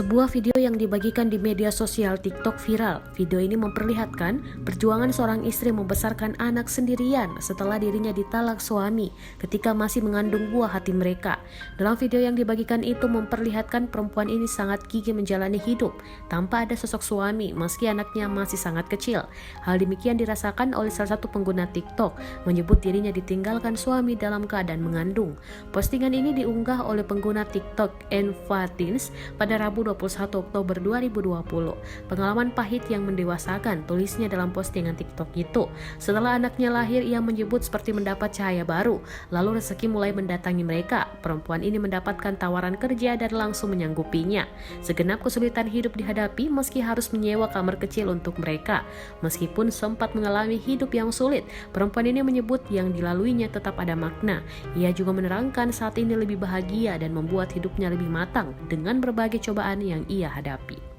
Sebuah video yang dibagikan di media sosial TikTok viral. Video ini memperlihatkan perjuangan seorang istri membesarkan anak sendirian setelah dirinya ditalak suami ketika masih mengandung buah hati mereka. Dalam video yang dibagikan itu memperlihatkan perempuan ini sangat gigih menjalani hidup tanpa ada sosok suami meski anaknya masih sangat kecil. Hal demikian dirasakan oleh salah satu pengguna TikTok, menyebut dirinya ditinggalkan suami dalam keadaan mengandung. Postingan ini diunggah oleh pengguna TikTok Enfatins pada Rabu 21 Oktober 2020. Pengalaman pahit yang mendewasakan, tulisnya dalam postingan TikTok itu. Setelah anaknya lahir, ia menyebut seperti mendapat cahaya baru, lalu rezeki mulai mendatangi mereka. Perempuan ini mendapatkan tawaran kerja dan langsung menyanggupinya. Segenap kesulitan hidup dihadapi meski harus menyewa kamar kecil untuk mereka. Meskipun sempat mengalami hidup yang sulit, perempuan ini menyebut yang dilaluinya tetap ada makna. Ia juga menerangkan saat ini lebih bahagia dan membuat hidupnya lebih matang dengan berbagai cobaan yang ia hadapi.